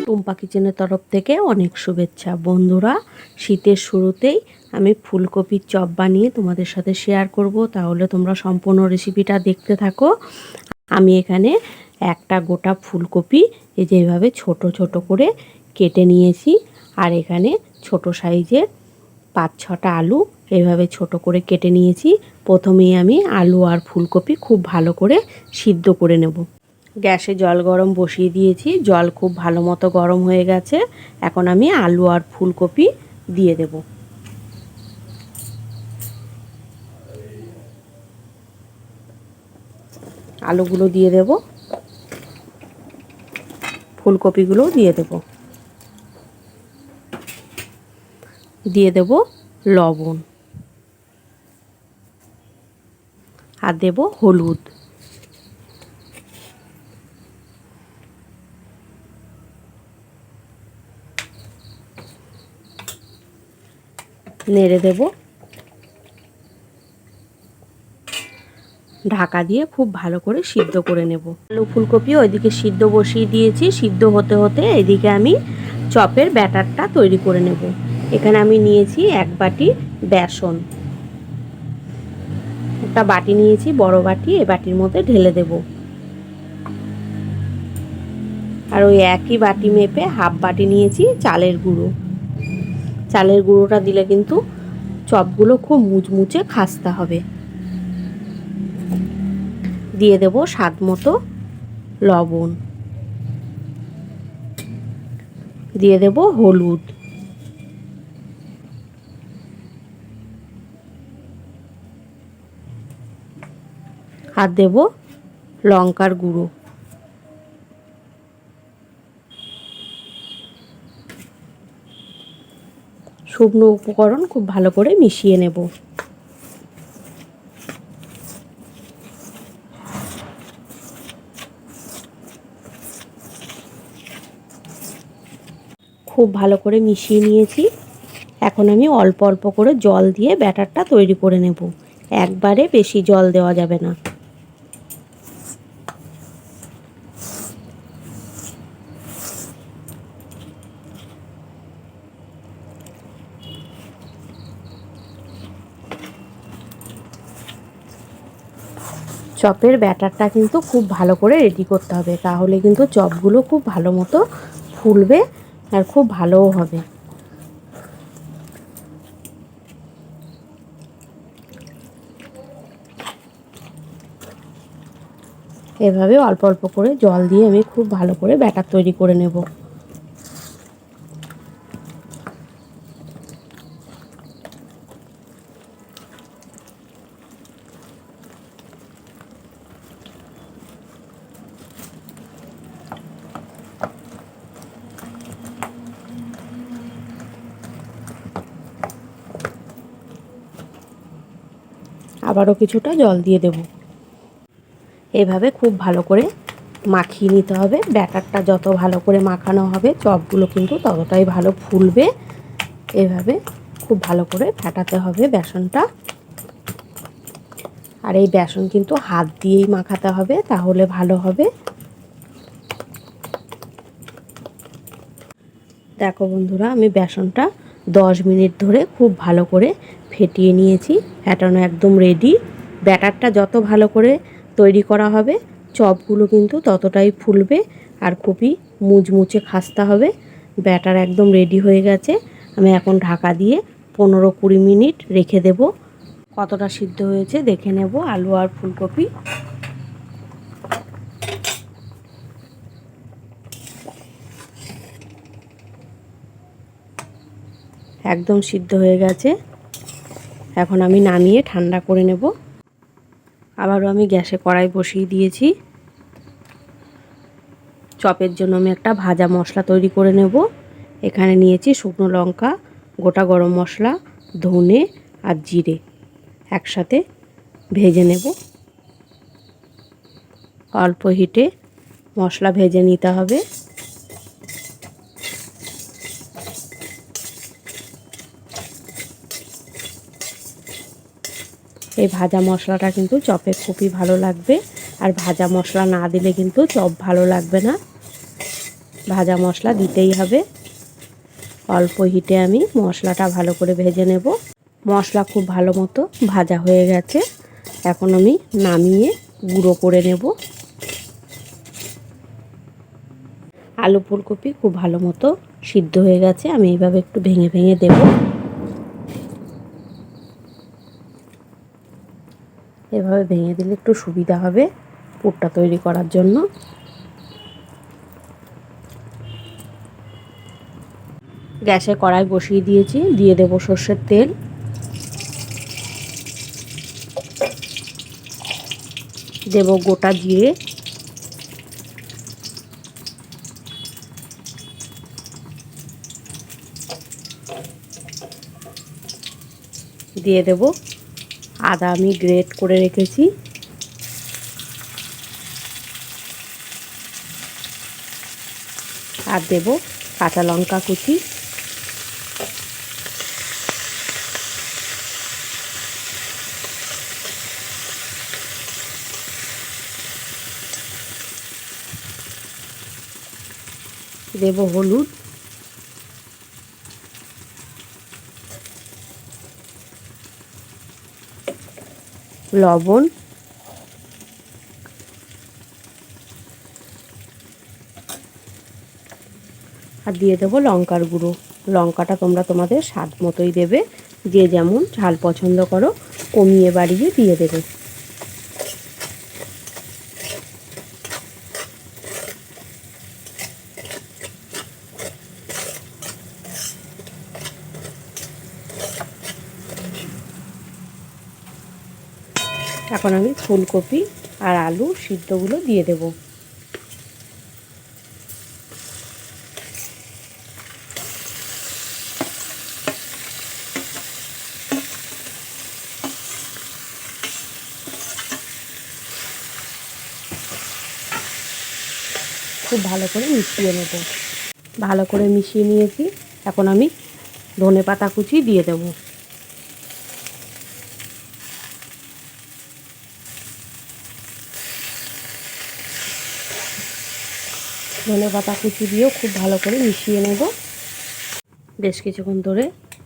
টুম্পা কিচেনের তরফ থেকে অনেক শুভেচ্ছা। বন্ধুরা, শীতের শুরুতেই আমি ফুলকপির চপ বানিয়ে তোমাদের সাথে শেয়ার করব, তাহলে তোমরা সম্পূর্ণ রেসিপিটা দেখতে থাকো। আমি এখানে একটা গোটা ফুলকপি এই যেভাবে ছোট ছোট করে কেটে নিয়েছি, আর এখানে ছোট সাইজের 5-6টা আলু এইভাবে ছোট করে কেটে নিয়েছি। প্রথমেই আমি আলু আর ফুলকপি খুব ভালো করে সিদ্ধ করে নেব। গ্যাসে জল গরম বসিয়ে দিয়েছি, জল খুব ভালো মতো গরম হয়ে গেছে। এখন আমি আলু আর ফুলকপি দিয়ে দেব। আলুগুলো দিয়ে দেব, ফুলকপিগুলো দিয়ে দেব, দিয়ে দেব লবণ আর দেব হলুদ। নেড়ে দেব, ঢাকা দিয়ে খুব ভালো করে সিদ্ধ করে নেব। আলু ফুলকপি ওইদিকে সিদ্ধ বসিয়ে দিয়েছি, সিদ্ধ হতে হতে এদিকে আমি চপের ব্যাটারটা তৈরি করে নেব। এখানে আমি নিয়েছি 1 বাটি বেসন, একটা বাটি নিয়েছি বড় বাটি, এই বাটির মধ্যে ঢেলে দেব। আর ওই একই বাটি মেপে হাফ বাটি নিয়েছি চালের গুঁড়ো। চালের গুঁড়োটা দিলে কিন্তু চপগুলো খুব মুচমুচে খাস্তা হবে। দিয়ে দেব স্বাদ মতো লবণ, দিয়ে দেব হলুদ, আর দেব লঙ্কার গুঁড়ো। শুকনো উপকরণ খুব ভালো করে মিশিয়ে নেব। খুব ভালো করে মিশিয়ে নিয়েছি। এখন আমি অল্প অল্প করে জল দিয়ে ব্যাটারটা তৈরি করে নেব। একবারে বেশি জল দেওয়া যাবে না। চপের ব্যাটারটা কিন্তু খুব ভালো করে রেডি করতে হবে, তাহলে কিন্তু চপগুলো খুব ভালো মতো ফুলবে আর খুব ভালোও হবে। এভাবে অল্প অল্প করে জল দিয়ে আমি খুব ভালো করে ব্যাটার তৈরি করে নেব। আবারও কিছুটা জল দিয়ে দেব। এভাবে খুব ভালো করে মাখিয়ে নিতে হবে। ব্যাটারটা যত ভালো করে মাখানো হবে চপগুলো কিন্তু ততটাই ভালো ফুলবে। এভাবে খুব ভালো করে ফেটাতে হবে বেসনটা। আর এই বেসন কিন্তু হাত দিয়েই মাখাতে হবে, তাহলে ভালো হবে। দেখো বন্ধুরা, আমি বেসনটা 10 মিনিট ধরে খুব ভালো করে ফেটিয়ে নিয়েছি। ফেটানো একদম রেডি। ব্যাটারটা যত ভালো করে তৈরি করা হবে চপগুলো কিন্তু ততটাই ফুলবে আর খুবই মুচমুচে খাস্তা হবে। ব্যাটার একদম রেডি হয়ে গেছে। আমি এখন ঢাকা দিয়ে 15-20 মিনিট রেখে দেব। কতটা সিদ্ধ হয়েছে দেখে নেব আলু আর ফুলকপি। একদম সিদ্ধ হয়ে গেছে। এখন আমি নামিয়ে ঠান্ডা করে নেব। আবারও আমি গ্যাসে কড়াই বসিয়ে দিয়েছি। চপের জন্য আমি একটা ভাজা মশলা তৈরি করে নেব। এখানে নিয়েছি শুকনো লঙ্কা, গোটা গরম মশলা, ধনে আর জিরে একসাথে ভেজে নেব। অল্প হিটে মশলা ভেজে নিতে হবে। এই ভাজা মশলাটা কিন্তু চপে খুবই ভালো লাগবে, আর ভাজা মশলা না দিলে কিন্তু চপ ভালো লাগবে না। ভাজা মশলা দিতেই হবে। অল্প হিটে আমি মশলাটা ভালো করে ভেজে নেব। মশলা খুব ভালো মতো ভাজা হয়ে গেছে। এখন আমি নামিয়ে গুঁড়ো করে নেব। আলু ফুলকপি খুব ভালো মতো সিদ্ধ হয়ে গেছে। আমি এইভাবে একটু ভেঙে ভেঙে দেব। এভাবে ভেঙে দিলে একটু সুবিধা হবে পুরটা তৈরি করার জন্য। গ্যাসে কড়াই বসিয়ে দিয়েছি, দিয়ে দেব সর্ষের তেল। দেব গোটা জিরে, দিয়ে দেব আদা আমি গ্রেট করে রেখেছি, আর দেব কাঁচা লঙ্কা কুচি, দেব হলুদ, লবণ, আর দিয়ে দেবো লঙ্কার গুঁড়ো। লঙ্কাটা তোমরা তোমাদের স্বাদ মতোই দেবে, যে যেমন ঝাল পছন্দ করো কমিয়ে বাড়িয়ে দিয়ে দেবে। এখন আমি ফুলকপি আর আলু সিদ্ধগুলো দিয়ে দেব। খুব ভালো করে মিশিয়ে নেব। ভালো করে মিশিয়ে নিয়েছি। এখন আমি ধনেপাতা কুচি দিয়ে দেব। ধনেপাতা কুচি দিয়েও খুব ভালো করে মিশিয়ে নেব। বেশ কিছুক্ষণ ধরে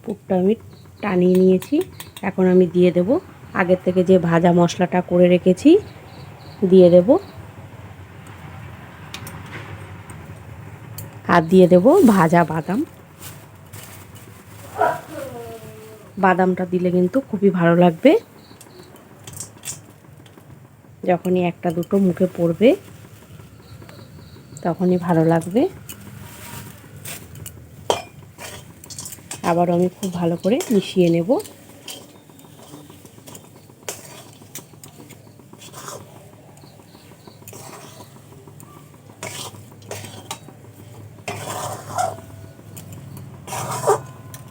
পুরটা আমি টানিয়ে নিয়েছি। এখন আমি দিয়ে দেব আগের থেকে যে ভাজা মশলাটা করে রেখেছি, দিয়ে দেব। আর দিয়ে দেব ভাজা বাদাম। বাদামটা দিলে কিন্তু খুবই ভালো লাগবে। যখনই একটা দুটো মুখে পড়বে তখনই ভালো লাগবে। আবার আমি খুব ভালো করে মিশিয়ে নেব।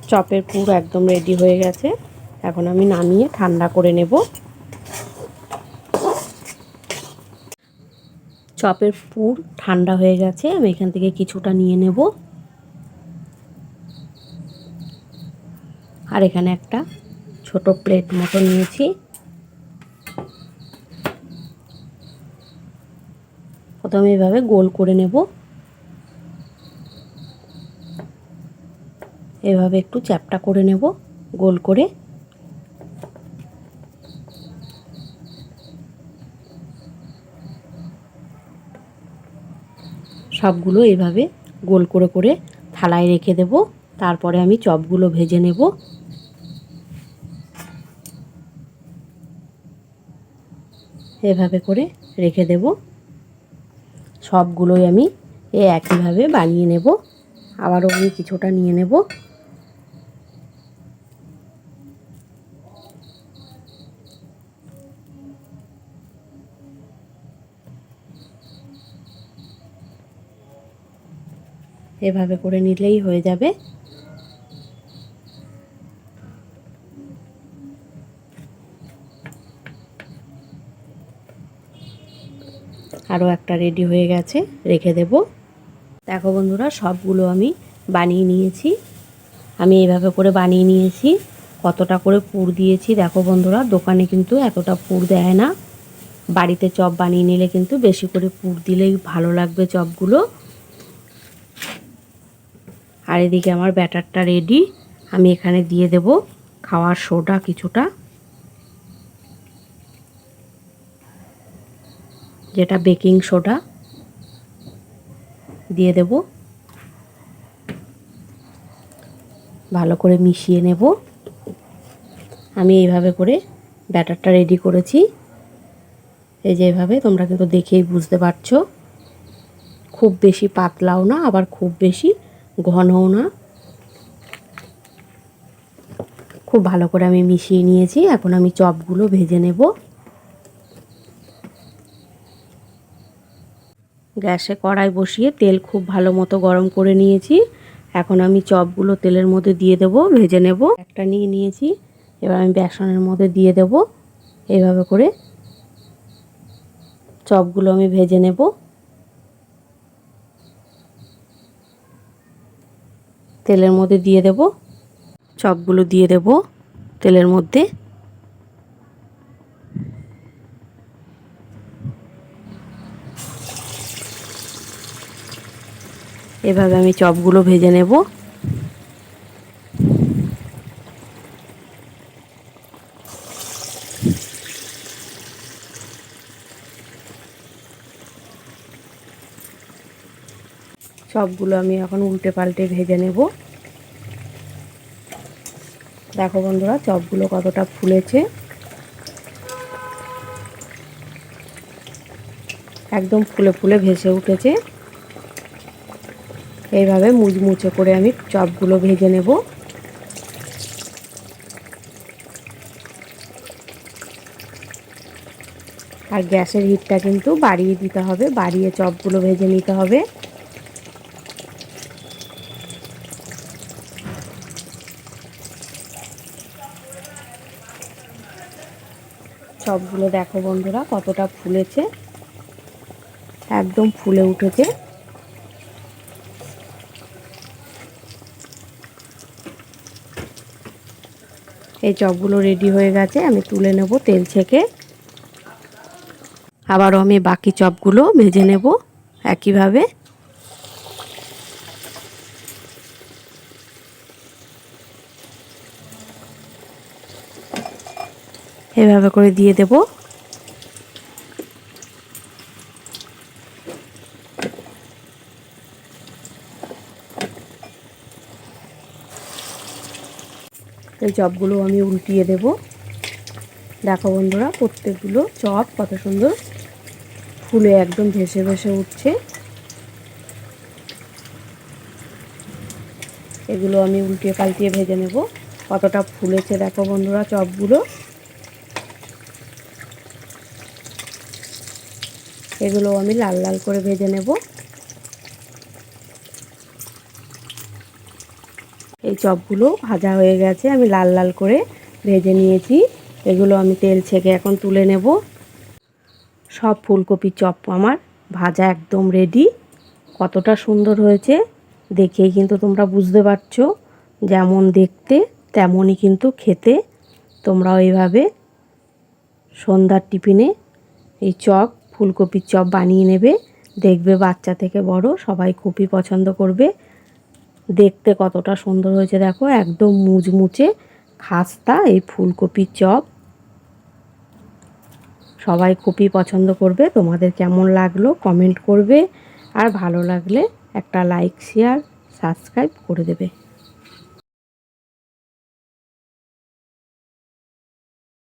চপের পুর একদম রেডি হয়ে গেছে। এখন আমি নামিয়ে ঠান্ডা করে নেব। চপের পুর ঠান্ডা হয়ে গেছে। আমি এখান থেকে কিছুটা নিয়ে নেব। আর এখানে একটা ছোট প্লেট মতো নিয়েছি। প্রথমে এইভাবে গোল করে নেব। এভাবে একটু চ্যাপ্টা করে নেব গোল করে। সবগুলো এইভাবে গোল করে করে থালায় রেখে দেব। তারপরে আমি চপগুলো ভেজে নেব। এভাবে করে রেখে দেব। সবগুলোই আমি একইভাবে বানিয়ে নেব। আবারও আমি কিছুটা নিয়ে নেব। এভাবে করে নিলেই হয়ে যাবে। আরও একটা রেডি হয়ে গেছে, রেখে দেব। দেখো বন্ধুরা, সবগুলো আমি বানিয়ে নিয়েছি। আমি এইভাবে করে বানিয়ে নিয়েছি। কতটা করে পুর দিয়েছি দেখো বন্ধুরা। দোকানে কিন্তু এতটা পুর দেয় না। বাড়িতে চপ বানিয়ে নিলে কিন্তু বেশি করে পুর দিলেই ভালো লাগবে চপগুলো। আর এদিকে আমার ব্যাটারটা রেডি। আমি এখানে দিয়ে দেব খাওয়ার সোডা কিছুটা, যেটা বেকিং সোডা দিয়ে দেব। ভালো করে মিশিয়ে নেব। আমি এইভাবে করে ব্যাটারটা রেডি করেছি। এই যে এইভাবে, তোমরা কিন্তু দেখেই বুঝতে পারছো। খুব বেশি পাতলাও না, আবার খুব বেশি ঘনও না। খুব ভালো করে আমি মিশিয়ে নিয়েছি। এখন আমি চপগুলো ভেজে নেব। গ্যাসে কড়াই বসিয়ে তেল খুব ভালো মতো গরম করে নিয়েছি। এখন আমি চপগুলো তেলের মধ্যে দিয়ে দেব, ভেজে নেব। একটা নিয়ে নিয়েছি, এবার আমি বেসনের মধ্যে দিয়ে দেব। এইভাবে করে চপগুলো আমি ভেজে নেব। তেলের মধ্যে দিয়ে দেব, চপগুলো দিয়ে দেব তেলের মধ্যে। এভাবে আমি চপগুলো ভেজে নেব। সবগুলো আমি এখন উল্টে পাল্টে ভেজে নেব। দেখো বন্ধুরা, চপগুলো কতটা ফুলেছে। একদম ফুলে ফুলে ভেসে উঠেছে। এইভাবে মুচমুচে করে আমি চপগুলো ভেজে নেব। আর গ্যাসের হিটটা কিন্তু বাড়িয়ে দিতে হবে, বাড়িয়ে চপগুলো ভেজে নিতে হবে। চপগুলো দেখো বন্ধুরা কতটা ফুলেছে, একদম ফুলে উঠেছে। এই চপগুলো রেডি হয়ে গেছে, আমি তুলে নেব তেল থেকে। আবারও আমি বাকি চপগুলো ভেজে নেব একইভাবে। এভাবে করে দিয়ে দেব। এই চপগুলো আমি উল্টিয়ে দেব। দেখো বন্ধুরা, প্রত্যেকগুলো চপ কত সুন্দর ফুলে একদম ভেসে ভেসে উঠছে। এগুলো আমি উল্টিয়ে পাল্টিয়ে ভেজে নেব। কতটা ফুলেছে দেখো বন্ধুরা চপগুলো। এগুলো আমি লাল লাল করে ভেজে নেব। এই চপগুলো ভাজা হয়ে গেছে, আমি লাল লাল করে ভেজে নিয়েছি। এগুলো আমি তেল ছেঁকে এখন তুলে নেব। সব ফুলকপির চপ আমার ভাজা একদম রেডি। কতটা সুন্দর হয়েছে দেখেই কিন্তু তোমরা বুঝতে পারছো। যেমন দেখতে তেমনই কিন্তু খেতে। তোমরাও এইভাবে সন্ধ্যার টিফিনে এই চপ, ফুলকপির চপ বানিয়ে নেবে। দেখবে বাচ্চা থেকে বড় সবাই খুবই পছন্দ করবে। দেখতে কতটা সুন্দর হয়েছে দেখো, একদম মুচমুচে খাস্তা এই ফুলকপির চপ। সবাই খুবই পছন্দ করবে। তোমাদের কেমন লাগলো কমেন্ট করবে, আর ভালো লাগলে একটা লাইক, শেয়ার, সাবস্ক্রাইব করে দেবে।